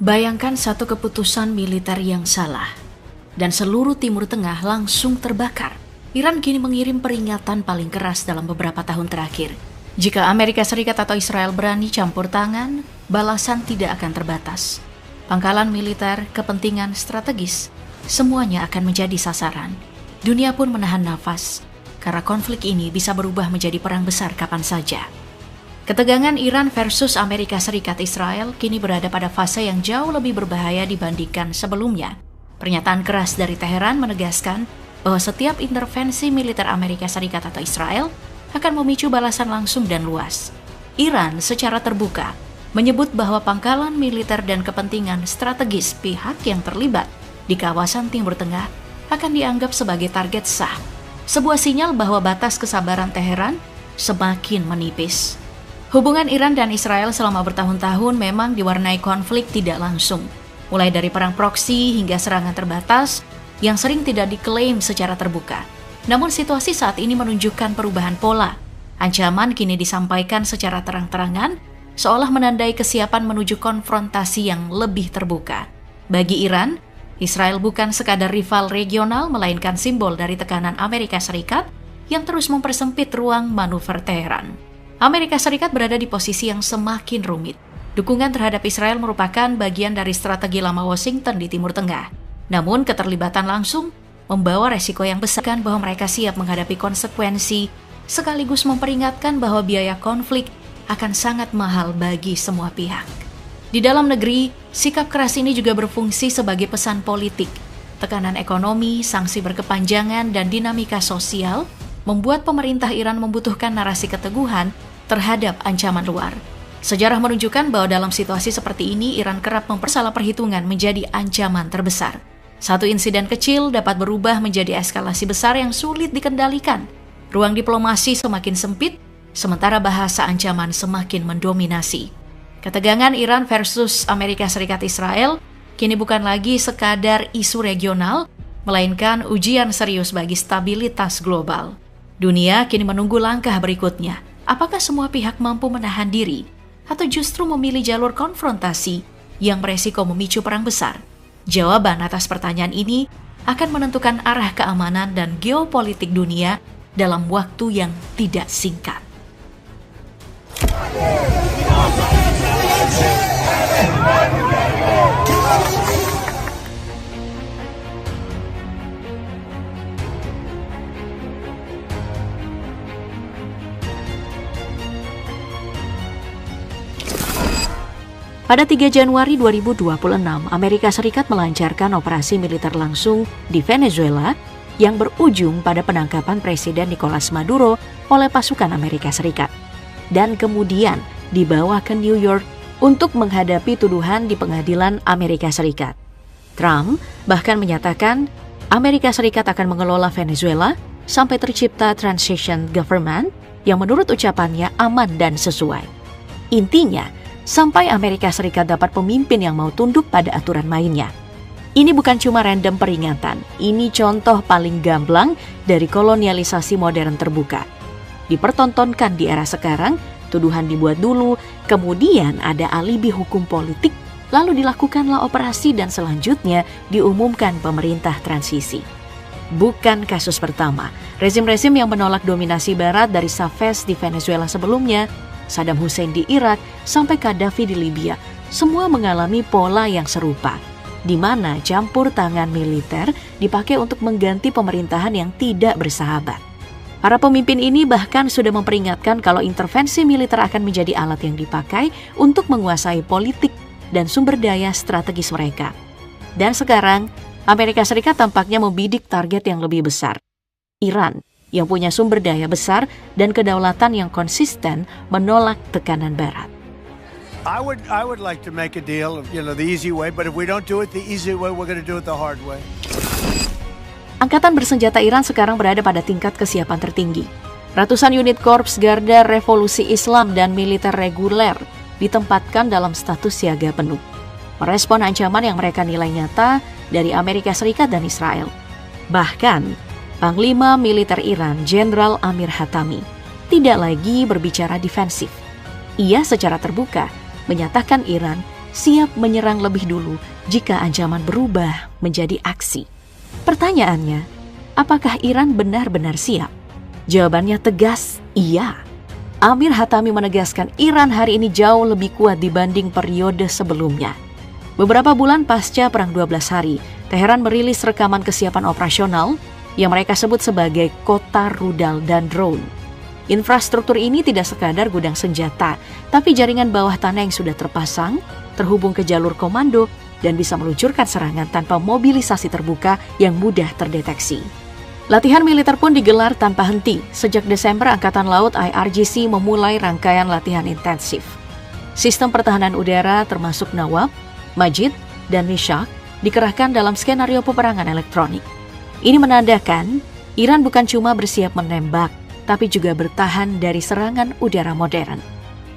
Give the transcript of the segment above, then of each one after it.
Bayangkan satu keputusan militer yang salah, dan seluruh Timur Tengah langsung terbakar. Iran kini mengirim peringatan paling keras dalam beberapa tahun terakhir. Jika Amerika Serikat atau Israel berani campur tangan, balasan tidak akan terbatas. Pangkalan militer, kepentingan strategis, semuanya akan menjadi sasaran. Dunia pun menahan nafas, karena konflik ini bisa berubah menjadi perang besar kapan saja. Ketegangan Iran versus Amerika Serikat Israel kini berada pada fase yang jauh lebih berbahaya dibandingkan sebelumnya. Pernyataan keras dari Teheran menegaskan bahwa setiap intervensi militer Amerika Serikat atau Israel akan memicu balasan langsung dan luas. Iran secara terbuka menyebut bahwa pangkalan militer dan kepentingan strategis pihak yang terlibat di kawasan Timur Tengah akan dianggap sebagai target sah. Sebuah sinyal bahwa batas kesabaran Teheran semakin menipis. Hubungan Iran dan Israel selama bertahun-tahun memang diwarnai konflik tidak langsung, mulai dari perang proksi hingga serangan terbatas yang sering tidak diklaim secara terbuka. Namun situasi saat ini menunjukkan perubahan pola. Ancaman kini disampaikan secara terang-terangan, seolah menandai kesiapan menuju konfrontasi yang lebih terbuka. Bagi Iran, Israel bukan sekadar rival regional, melainkan simbol dari tekanan Amerika Serikat yang terus mempersempit ruang manuver Teheran. Amerika Serikat berada di posisi yang semakin rumit. Dukungan terhadap Israel merupakan bagian dari strategi lama Washington di Timur Tengah. Namun keterlibatan langsung membawa resiko yang besar bahwa mereka siap menghadapi konsekuensi, sekaligus memperingatkan bahwa biaya konflik akan sangat mahal bagi semua pihak. Di dalam negeri, sikap keras ini juga berfungsi sebagai pesan politik. Tekanan ekonomi, sanksi berkepanjangan, dan dinamika sosial membuat pemerintah Iran membutuhkan narasi keteguhan terhadap ancaman luar. Sejarah menunjukkan bahwa dalam situasi seperti ini, Iran kerap mempersalah perhitungan menjadi ancaman terbesar. Satu insiden kecil dapat berubah menjadi eskalasi besar yang sulit dikendalikan. Ruang diplomasi semakin sempit, sementara bahasa ancaman semakin mendominasi. Ketegangan Iran versus Amerika Serikat Israel kini bukan lagi sekadar isu regional, melainkan ujian serius bagi stabilitas global. Dunia kini menunggu langkah berikutnya. Apakah semua pihak mampu menahan diri atau justru memilih jalur konfrontasi yang beresiko memicu perang besar? Jawaban atas pertanyaan ini akan menentukan arah keamanan dan geopolitik dunia dalam waktu yang tidak singkat. Pada 3 Januari 2026, Amerika Serikat melancarkan operasi militer langsung di Venezuela yang berujung pada penangkapan Presiden Nicolas Maduro oleh pasukan Amerika Serikat. Dan kemudian dibawa ke New York untuk menghadapi tuduhan di pengadilan Amerika Serikat. Trump bahkan menyatakan Amerika Serikat akan mengelola Venezuela sampai tercipta transition government yang menurut ucapannya aman dan sesuai. Intinya, sampai Amerika Serikat dapat pemimpin yang mau tunduk pada aturan mainnya. Ini bukan cuma random peringatan, ini contoh paling gamblang dari kolonialisasi modern terbuka. Dipertontonkan di era sekarang, tuduhan dibuat dulu, kemudian ada alibi hukum politik, lalu dilakukanlah operasi dan selanjutnya diumumkan pemerintah transisi. Bukan kasus pertama, rezim-rezim yang menolak dominasi Barat dari Chavez di Venezuela sebelumnya, Saddam Hussein di Irak, sampai Gaddafi di Libya, semua mengalami pola yang serupa, di mana campur tangan militer dipakai untuk mengganti pemerintahan yang tidak bersahabat. Para pemimpin ini bahkan sudah memperingatkan kalau intervensi militer akan menjadi alat yang dipakai untuk menguasai politik dan sumber daya strategis mereka. Dan sekarang, Amerika Serikat tampaknya membidik target yang lebih besar, Iran, yang punya sumber daya besar dan kedaulatan yang konsisten menolak tekanan Barat. I would like to make a deal, the easy way, but if we don't do it the easy way, we're going to do it the hard way. Angkatan bersenjata Iran sekarang berada pada tingkat kesiapan tertinggi. Ratusan unit Korps Garda Revolusi Islam dan militer reguler ditempatkan dalam status siaga penuh, merespon ancaman yang mereka nilai nyata dari Amerika Serikat dan Israel. Bahkan, Panglima Militer Iran, Jenderal Amir Hatami, tidak lagi berbicara defensif. Ia secara terbuka menyatakan Iran siap menyerang lebih dulu jika ancaman berubah menjadi aksi. Pertanyaannya, apakah Iran benar-benar siap? Jawabannya tegas, iya. Amir Hatami menegaskan Iran hari ini jauh lebih kuat dibanding periode sebelumnya. Beberapa bulan pasca Perang 12 Hari, Teheran merilis rekaman kesiapan operasional yang mereka sebut sebagai kota rudal dan drone. Infrastruktur ini tidak sekadar gudang senjata, tapi jaringan bawah tanah yang sudah terpasang, terhubung ke jalur komando, dan bisa meluncurkan serangan tanpa mobilisasi terbuka yang mudah terdeteksi. Latihan militer pun digelar tanpa henti. Sejak Desember, Angkatan Laut IRGC memulai rangkaian latihan intensif. Sistem pertahanan udara termasuk Nawab, Majid, dan Mishak dikerahkan dalam skenario peperangan elektronik. Ini menandakan Iran bukan cuma bersiap menembak, tapi juga bertahan dari serangan udara modern.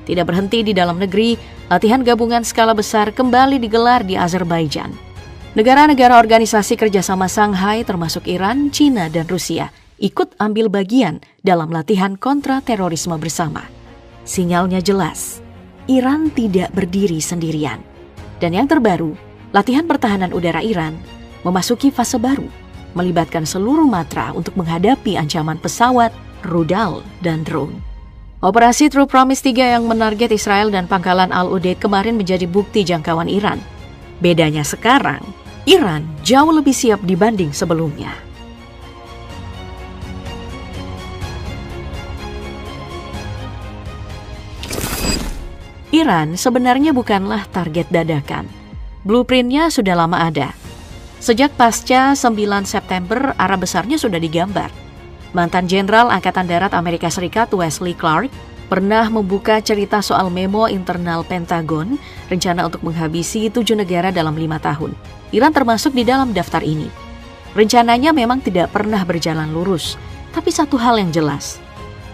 Tidak berhenti di dalam negeri, latihan gabungan skala besar kembali digelar di Azerbaijan. Negara-negara organisasi kerjasama Shanghai termasuk Iran, China, dan Rusia ikut ambil bagian dalam latihan kontra terorisme bersama. Sinyalnya jelas, Iran tidak berdiri sendirian. Dan yang terbaru, latihan pertahanan udara Iran memasuki fase baru, melibatkan seluruh matra untuk menghadapi ancaman pesawat, rudal, dan drone. Operasi True Promise 3 yang menarget Israel dan pangkalan Al-Udeid kemarin menjadi bukti jangkauan Iran. Bedanya sekarang, Iran jauh lebih siap dibanding sebelumnya. Iran sebenarnya bukanlah target dadakan. Blueprint-nya sudah lama ada. Sejak pasca 9 September, arah besarnya sudah digambar. Mantan Jenderal Angkatan Darat Amerika Serikat Wesley Clark pernah membuka cerita soal memo internal Pentagon, rencana untuk menghabisi 7 negara dalam 5 tahun. Iran termasuk di dalam daftar ini. Rencananya memang tidak pernah berjalan lurus, tapi satu hal yang jelas,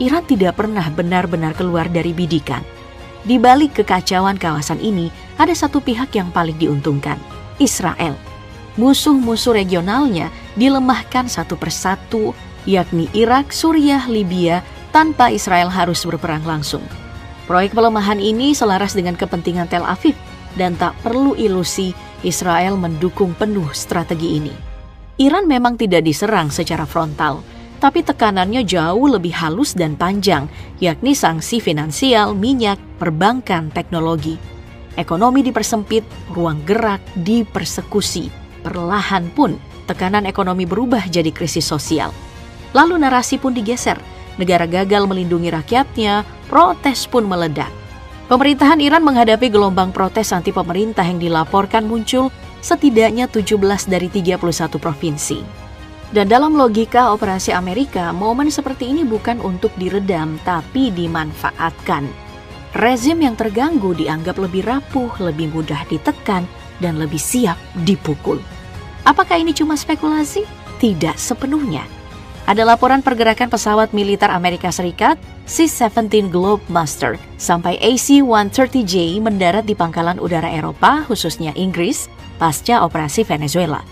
Iran tidak pernah benar-benar keluar dari bidikan. Di balik kekacauan kawasan ini, ada satu pihak yang paling diuntungkan, Israel. Musuh-musuh regionalnya dilemahkan satu persatu, yakni Irak, Suriah, Libya, tanpa Israel harus berperang langsung. Proyek pelemahan ini selaras dengan kepentingan Tel Aviv, dan tak perlu ilusi Israel mendukung penuh strategi ini. Iran memang tidak diserang secara frontal, tapi tekanannya jauh lebih halus dan panjang, yakni sanksi finansial, minyak, perbankan, teknologi. Ekonomi dipersempit, ruang gerak dipersekusi. Perlahan pun, tekanan ekonomi berubah jadi krisis sosial. Lalu narasi pun digeser, negara gagal melindungi rakyatnya, protes pun meledak. Pemerintahan Iran menghadapi gelombang protes anti pemerintah yang dilaporkan muncul setidaknya 17 dari 31 provinsi. Dan dalam logika operasi Amerika, momen seperti ini bukan untuk diredam, tapi dimanfaatkan. Rezim yang terganggu dianggap lebih rapuh, lebih mudah ditekan, dan lebih siap dipukul. Apakah ini cuma spekulasi? Tidak sepenuhnya. Ada laporan pergerakan pesawat militer Amerika Serikat, C-17 Globemaster, sampai AC-130J mendarat di pangkalan udara Eropa, khususnya Inggris, pasca operasi Venezuela.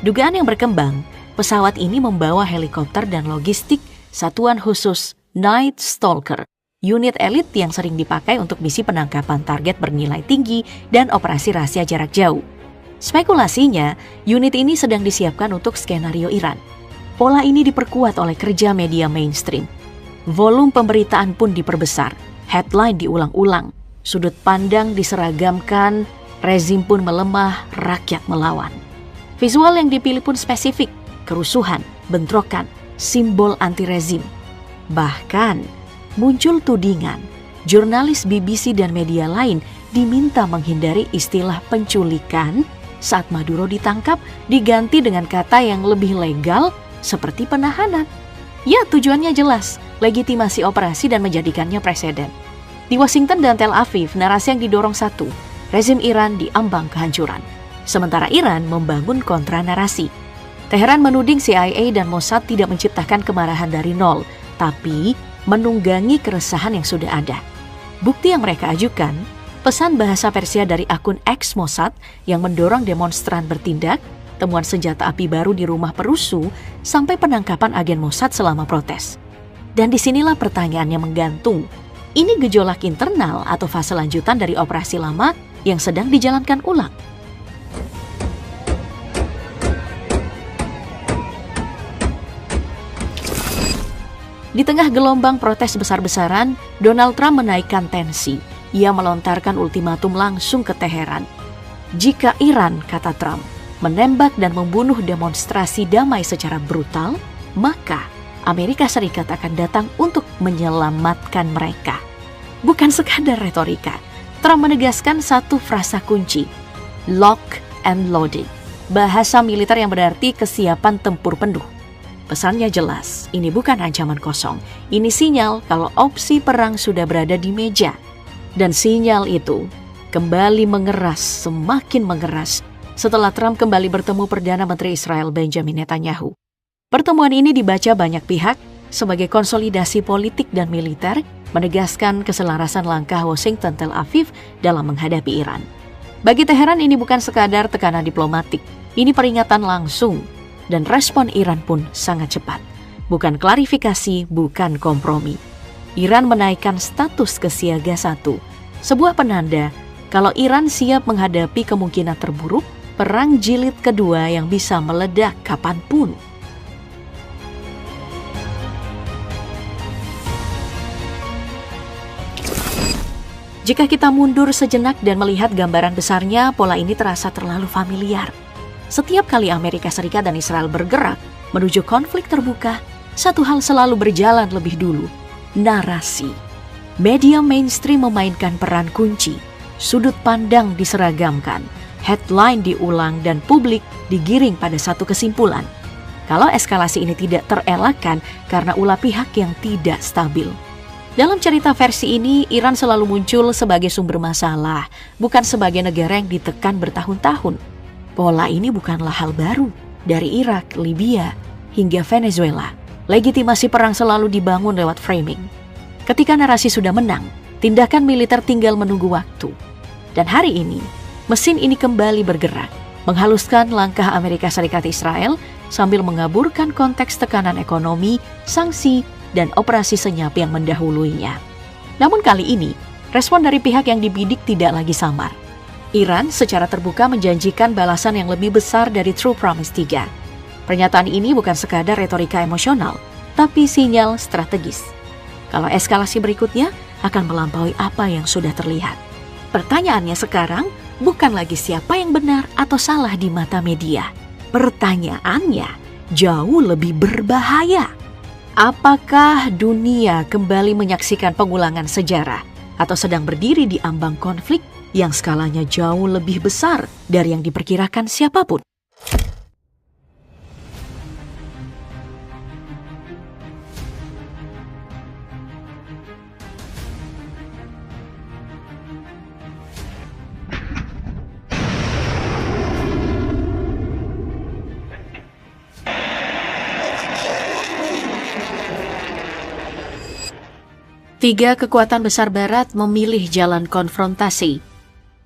Dugaan yang berkembang, pesawat ini membawa helikopter dan logistik satuan khusus Night Stalker, unit elit yang sering dipakai untuk misi penangkapan target bernilai tinggi dan operasi rahasia jarak jauh. Spekulasinya, unit ini sedang disiapkan untuk skenario Iran. Pola ini diperkuat oleh kerja media mainstream. Volume pemberitaan pun diperbesar, headline diulang-ulang, sudut pandang diseragamkan, rezim pun melemah, rakyat melawan. Visual yang dipilih pun spesifik, kerusuhan, bentrokan, simbol anti-rezim. Bahkan, muncul tudingan, jurnalis BBC dan media lain diminta menghindari istilah penculikan saat Maduro ditangkap, diganti dengan kata yang lebih legal seperti penahanan. Ya, tujuannya jelas, legitimasi operasi dan menjadikannya presiden. Di Washington dan Tel Aviv, narasi yang didorong satu, rezim Iran diambang kehancuran. Sementara Iran membangun kontra narasi. Teheran menuding CIA dan Mossad tidak menciptakan kemarahan dari nol, tapi menunggangi keresahan yang sudah ada. Bukti yang mereka ajukan, pesan bahasa Persia dari akun X Mossad yang mendorong demonstran bertindak, temuan senjata api baru di rumah perusuh, sampai penangkapan agen Mossad selama protes. Dan disinilah pertanyaannya menggantung. Ini gejolak internal atau fase lanjutan dari operasi lama yang sedang dijalankan ulang. Di tengah gelombang protes besar-besaran, Donald Trump menaikkan tensi. Ia melontarkan ultimatum langsung ke Teheran. Jika Iran, kata Trump, menembak dan membunuh demonstrasi damai secara brutal, maka Amerika Serikat akan datang untuk menyelamatkan mereka. Bukan sekadar retorika, Trump menegaskan satu frasa kunci, lock and loaded, bahasa militer yang berarti kesiapan tempur penuh. Pesannya jelas, ini bukan ancaman kosong. Ini sinyal kalau opsi perang sudah berada di meja. Dan sinyal itu kembali mengeras, semakin mengeras, setelah Trump kembali bertemu Perdana Menteri Israel Benjamin Netanyahu. Pertemuan ini dibaca banyak pihak sebagai konsolidasi politik dan militer, menegaskan keselarasan langkah Washington Tel Aviv dalam menghadapi Iran. Bagi Teheran ini bukan sekadar tekanan diplomatik, ini peringatan langsung. Dan respon Iran pun sangat cepat. Bukan klarifikasi, bukan kompromi. Iran menaikkan status ke siaga 1. Sebuah penanda kalau Iran siap menghadapi kemungkinan terburuk, perang jilid kedua yang bisa meledak kapanpun. Jika kita mundur sejenak dan melihat gambaran besarnya, pola ini terasa terlalu familiar. Setiap kali Amerika Serikat dan Israel bergerak menuju konflik terbuka, satu hal selalu berjalan lebih dulu, narasi. Media mainstream memainkan peran kunci, sudut pandang diseragamkan, headline diulang dan publik digiring pada satu kesimpulan. Kalau eskalasi ini tidak terelakkan karena ulah pihak yang tidak stabil. Dalam cerita versi ini, Iran selalu muncul sebagai sumber masalah, bukan sebagai negara yang ditekan bertahun-tahun. Pola ini bukanlah hal baru. Dari Irak, Libya, hingga Venezuela, legitimasi perang selalu dibangun lewat framing. Ketika narasi sudah menang, tindakan militer tinggal menunggu waktu. Dan hari ini, mesin ini kembali bergerak, menghaluskan langkah Amerika Serikat Israel sambil mengaburkan konteks tekanan ekonomi, sanksi, dan operasi senyap yang mendahuluinya. Namun kali ini, respon dari pihak yang dibidik tidak lagi samar. Iran secara terbuka menjanjikan balasan yang lebih besar dari True Promise 3. Pernyataan ini bukan sekadar retorika emosional, tapi sinyal strategis. Kalau eskalasi berikutnya akan melampaui apa yang sudah terlihat. Pertanyaannya sekarang bukan lagi siapa yang benar atau salah di mata media. Pertanyaannya jauh lebih berbahaya. Apakah dunia kembali menyaksikan pengulangan sejarah atau sedang berdiri di ambang konflik yang skalanya jauh lebih besar dari yang diperkirakan siapapun? Tiga kekuatan besar Barat memilih jalan konfrontasi.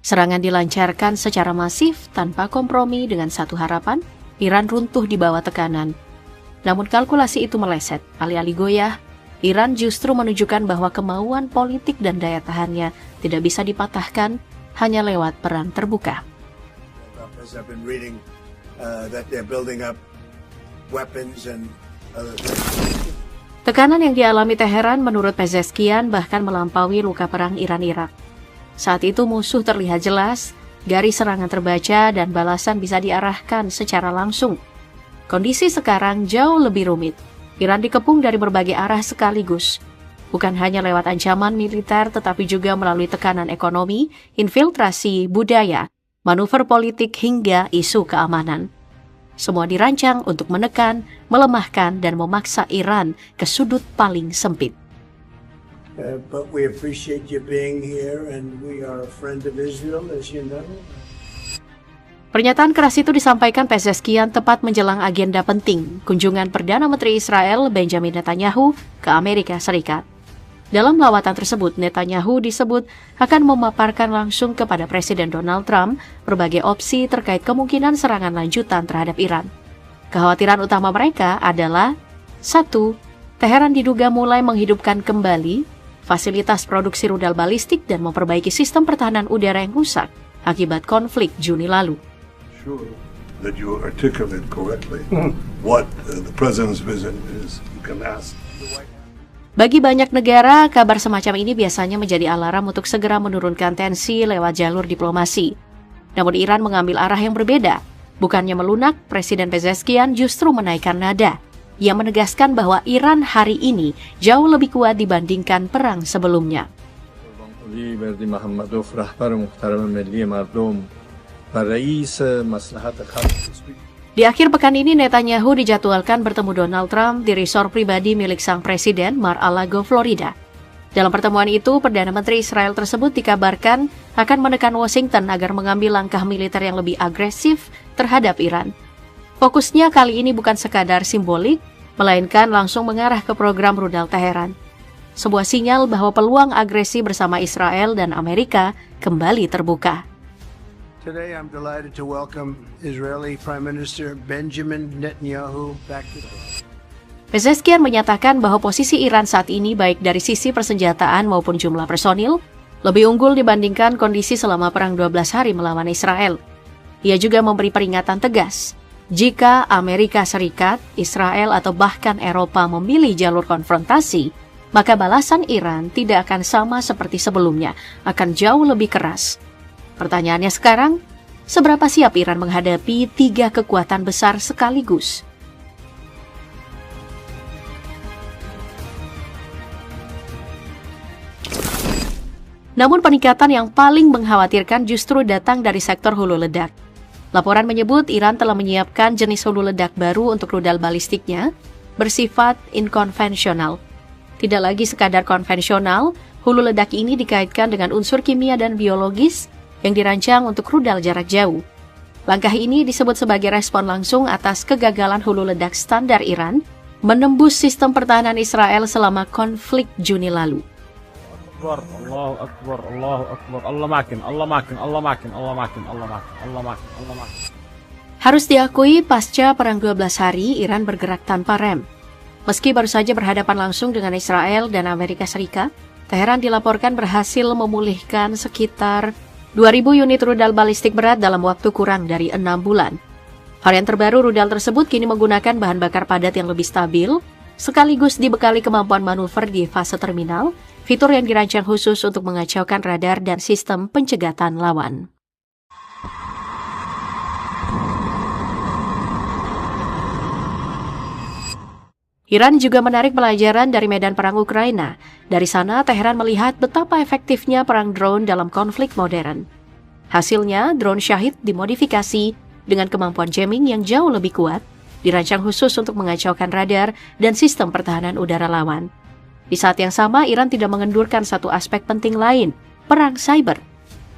Serangan dilancarkan secara masif tanpa kompromi dengan satu harapan, Iran runtuh di bawah tekanan. Namun kalkulasi itu meleset, alih-alih goyah, Iran justru menunjukkan bahwa kemauan politik dan daya tahannya tidak bisa dipatahkan hanya lewat perang terbuka. Tekanan yang dialami Teheran menurut Pezeskian bahkan melampaui luka perang Iran-Irak. Saat itu musuh terlihat jelas, garis serangan terbaca dan balasan bisa diarahkan secara langsung. Kondisi sekarang jauh lebih rumit. Iran dikepung dari berbagai arah sekaligus. Bukan hanya lewat ancaman militer tetapi juga melalui tekanan ekonomi, infiltrasi budaya, manuver politik hingga isu keamanan. Semua dirancang untuk menekan, melemahkan, dan memaksa Iran ke sudut paling sempit. But we appreciate you being here and we are a friend of Israel, as you know. Pernyataan keras itu disampaikan Pezeskian tepat menjelang agenda penting, kunjungan Perdana Menteri Israel Benjamin Netanyahu ke Amerika Serikat. Dalam lawatan tersebut, Netanyahu disebut akan memaparkan langsung kepada Presiden Donald Trump berbagai opsi terkait kemungkinan serangan lanjutan terhadap Iran. Kekhawatiran utama mereka adalah 1. Teheran diduga mulai menghidupkan kembali fasilitas produksi rudal balistik dan memperbaiki sistem pertahanan udara yang rusak. akibat konflik Juni lalu. Sure that you articulate correctly what the president's vision is. You can ask. Bagi banyak negara, kabar semacam ini biasanya menjadi alarm untuk segera menurunkan tensi lewat jalur diplomasi. Namun Iran mengambil arah yang berbeda. Bukannya melunak, Presiden Pezeshkian justru menaikkan nada. Ia menegaskan bahwa Iran hari ini jauh lebih kuat dibandingkan perang sebelumnya. Di akhir pekan ini, Netanyahu dijadwalkan bertemu Donald Trump di resort pribadi milik sang presiden, Mar-a-Lago, Florida. Dalam pertemuan itu, Perdana Menteri Israel tersebut dikabarkan akan menekan Washington agar mengambil langkah militer yang lebih agresif terhadap Iran. Fokusnya kali ini bukan sekadar simbolik, melainkan langsung mengarah ke program rudal Teheran. Sebuah sinyal bahwa peluang agresi bersama Israel dan Amerika kembali terbuka. Today I'm delighted to welcome Israeli Prime Minister Benjamin Netanyahu back to Pezeshkian menyatakan bahwa posisi Iran saat ini baik dari sisi persenjataan maupun jumlah personil lebih unggul dibandingkan kondisi selama perang 12 hari melawan Israel. Ia juga memberi peringatan tegas, jika Amerika Serikat, Israel atau bahkan Eropa memilih jalur konfrontasi, maka balasan Iran tidak akan sama seperti sebelumnya, akan jauh lebih keras. Pertanyaannya sekarang, seberapa siap Iran menghadapi 3 kekuatan besar sekaligus? Namun peningkatan yang paling mengkhawatirkan justru datang dari sektor hulu ledak. Laporan menyebut Iran telah menyiapkan jenis hulu ledak baru untuk rudal balistiknya, bersifat inkonvensional. Tidak lagi sekadar konvensional, hulu ledak ini dikaitkan dengan unsur kimia dan biologis yang dirancang untuk rudal jarak jauh. Langkah ini disebut sebagai respon langsung atas kegagalan hulu ledak standar Iran menembus sistem pertahanan Israel selama konflik Juni lalu. Allahu Akbar, Allahu Akbar, Allah makin, Allah makin, Allah makin, Allah makin, Allah makin, Allah makin, Allah makin. Harus diakui, pasca perang 12 hari, Iran bergerak tanpa rem. Meski baru saja berhadapan langsung dengan Israel dan Amerika Serikat, Teheran dilaporkan berhasil memulihkan sekitar 2.000 unit rudal balistik berat dalam waktu kurang dari 6 bulan. Varian terbaru rudal tersebut kini menggunakan bahan bakar padat yang lebih stabil, sekaligus dibekali kemampuan manuver di fase terminal, fitur yang dirancang khusus untuk mengacaukan radar dan sistem pencegatan lawan. Iran juga menarik pelajaran dari medan perang Ukraina. Dari sana, Teheran melihat betapa efektifnya perang drone dalam konflik modern. Hasilnya, drone Shahid dimodifikasi dengan kemampuan jamming yang jauh lebih kuat, dirancang khusus untuk mengacaukan radar dan sistem pertahanan udara lawan. Di saat yang sama, Iran tidak mengendurkan satu aspek penting lain, perang cyber.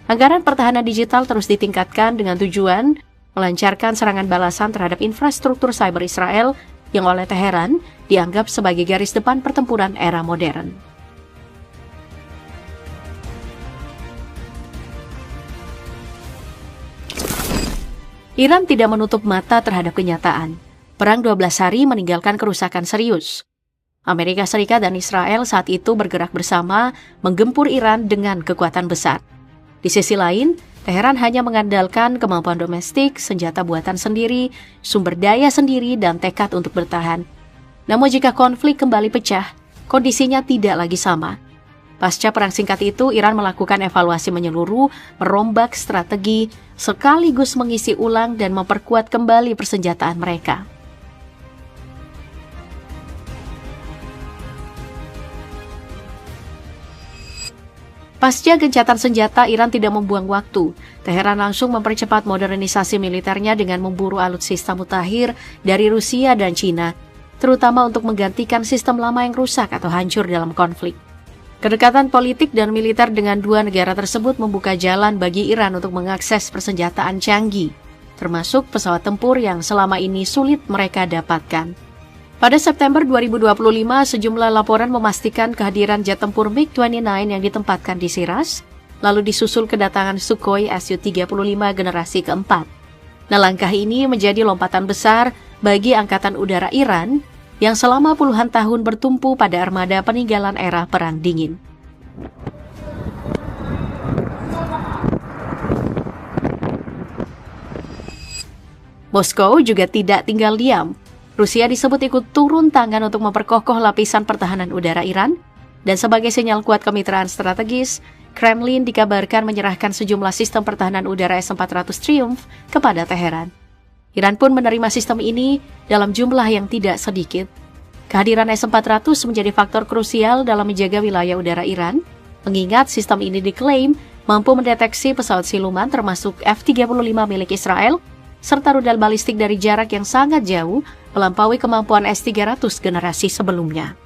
Anggaran pertahanan digital terus ditingkatkan dengan tujuan melancarkan serangan balasan terhadap infrastruktur cyber Israel yang oleh Teheran dianggap sebagai garis depan pertempuran era modern. Iran tidak menutup mata terhadap kenyataan. Perang 12 hari meninggalkan kerusakan serius. Amerika Serikat dan Israel saat itu bergerak bersama menggempur Iran dengan kekuatan besar. Di sisi lain, Teheran hanya mengandalkan kemampuan domestik, senjata buatan sendiri, sumber daya sendiri, dan tekad untuk bertahan. Namun jika konflik kembali pecah, kondisinya tidak lagi sama. Pasca perang singkat itu, Iran melakukan evaluasi menyeluruh, merombak strategi, sekaligus mengisi ulang dan memperkuat kembali persenjataan mereka. Pasca gencatan senjata, Iran tidak membuang waktu. Teheran langsung mempercepat modernisasi militernya dengan memburu alutsista mutakhir dari Rusia dan Cina, terutama untuk menggantikan sistem lama yang rusak atau hancur dalam konflik. Kedekatan politik dan militer dengan dua negara tersebut membuka jalan bagi Iran untuk mengakses persenjataan canggih, termasuk pesawat tempur yang selama ini sulit mereka dapatkan. Pada September 2025, sejumlah laporan memastikan kehadiran jet tempur MiG-29 yang ditempatkan di Shiraz, lalu disusul kedatangan Sukhoi Su-35 generasi keempat. Nah, langkah ini menjadi lompatan besar bagi Angkatan Udara Iran yang selama puluhan tahun bertumpu pada armada peninggalan era Perang Dingin. Moskow juga tidak tinggal diam. Rusia disebut ikut turun tangan untuk memperkokoh lapisan pertahanan udara Iran, dan sebagai sinyal kuat kemitraan strategis, Kremlin dikabarkan menyerahkan sejumlah sistem pertahanan udara S-400 Triumph kepada Teheran. Iran pun menerima sistem ini dalam jumlah yang tidak sedikit. Kehadiran S-400 menjadi faktor krusial dalam menjaga wilayah udara Iran, mengingat sistem ini diklaim mampu mendeteksi pesawat siluman termasuk F-35 milik Israel, serta rudal balistik dari jarak yang sangat jauh melampaui kemampuan S-300 generasi sebelumnya.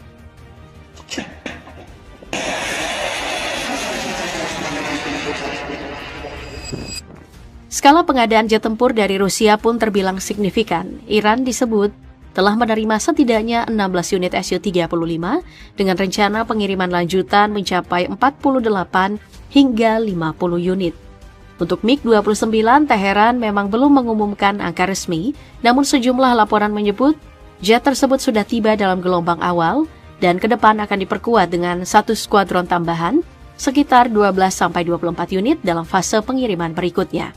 Skala pengadaan jet tempur dari Rusia pun terbilang signifikan. Iran disebut telah menerima setidaknya 16 unit Su-35 dengan rencana pengiriman lanjutan mencapai 48 hingga 50 unit. Untuk MiG-29, Teheran memang belum mengumumkan angka resmi, namun sejumlah laporan menyebut jet tersebut sudah tiba dalam gelombang awal dan ke depan akan diperkuat dengan satu skuadron tambahan, sekitar 12-24 unit dalam fase pengiriman berikutnya.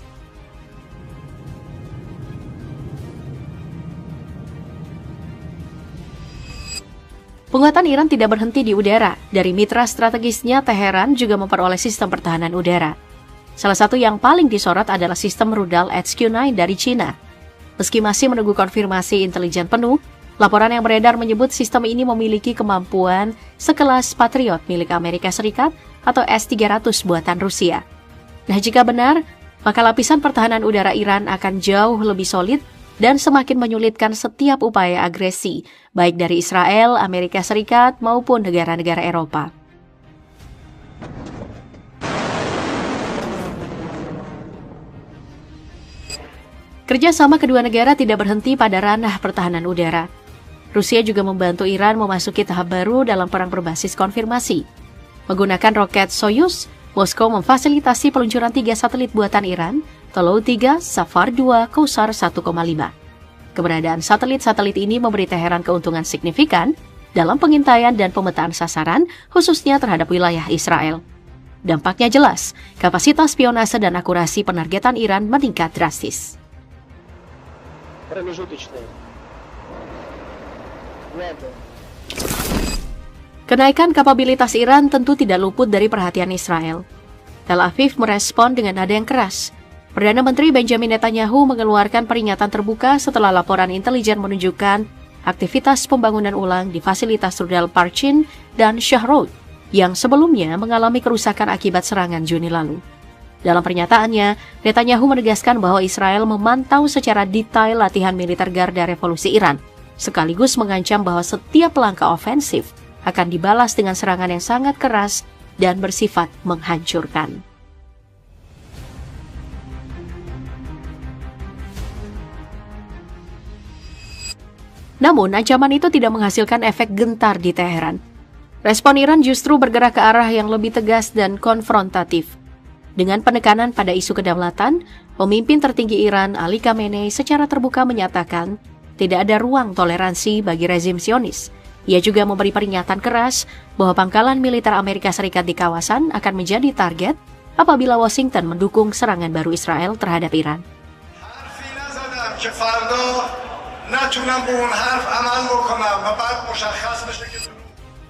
Penguatan Iran tidak berhenti di udara. Dari mitra strategisnya, Teheran juga memperoleh sistem pertahanan udara. Salah satu yang paling disorot adalah sistem rudal HQ-9 dari Cina. Meski masih menunggu konfirmasi intelijen penuh, laporan yang beredar menyebut sistem ini memiliki kemampuan sekelas Patriot milik Amerika Serikat atau S-300 buatan Rusia. Nah, jika benar, maka lapisan pertahanan udara Iran akan jauh lebih solid dan semakin menyulitkan setiap upaya agresi, baik dari Israel, Amerika Serikat, maupun negara-negara Eropa. Kerjasama kedua negara tidak berhenti pada ranah pertahanan udara. Rusia juga membantu Iran memasuki tahap baru dalam perang berbasis konfirmasi. Menggunakan roket Soyuz, Moskow memfasilitasi peluncuran 3 satelit buatan Iran, Tolou 3, Safar 2, Kausar 1,5. Keberadaan satelit-satelit ini memberi Teheran keuntungan signifikan dalam pengintaian dan pemetaan sasaran, khususnya terhadap wilayah Israel. Dampaknya jelas, kapasitas spionase dan akurasi penargetan Iran meningkat drastis. Kenaikan kapabilitas Iran tentu tidak luput dari perhatian Israel. Tel Aviv merespon dengan nada yang keras. Perdana Menteri Benjamin Netanyahu mengeluarkan peringatan terbuka setelah laporan intelijen menunjukkan aktivitas pembangunan ulang di fasilitas rudal Parchin dan Shahrod yang sebelumnya mengalami kerusakan akibat serangan Juni lalu. Dalam pernyataannya, Netanyahu menegaskan bahwa Israel memantau secara detail latihan militer Garda Revolusi Iran, sekaligus mengancam bahwa setiap langkah ofensif akan dibalas dengan serangan yang sangat keras dan bersifat menghancurkan. Namun, ancaman itu tidak menghasilkan efek gentar di Teheran. Respon Iran justru bergerak ke arah yang lebih tegas dan konfrontatif. Dengan penekanan pada isu kedaulatan, pemimpin tertinggi Iran, Ali Khamenei, secara terbuka menyatakan tidak ada ruang toleransi bagi rezim Zionis. Ia juga memberi peringatan keras bahwa pangkalan militer Amerika Serikat di kawasan akan menjadi target apabila Washington mendukung serangan baru Israel terhadap Iran.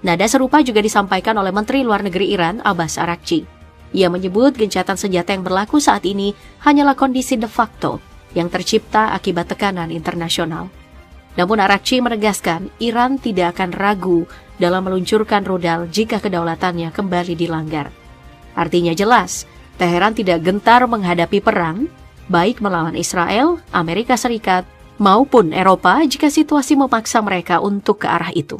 Nada serupa juga disampaikan oleh Menteri Luar Negeri Iran, Abbas Araghchi. Ia menyebut gencatan senjata yang berlaku saat ini hanyalah kondisi de facto yang tercipta akibat tekanan internasional. Namun Araghchi menegaskan Iran tidak akan ragu dalam meluncurkan rudal jika kedaulatannya kembali dilanggar. Artinya jelas, Teheran tidak gentar menghadapi perang, baik melawan Israel, Amerika Serikat, maupun Eropa jika situasi memaksa mereka untuk ke arah itu.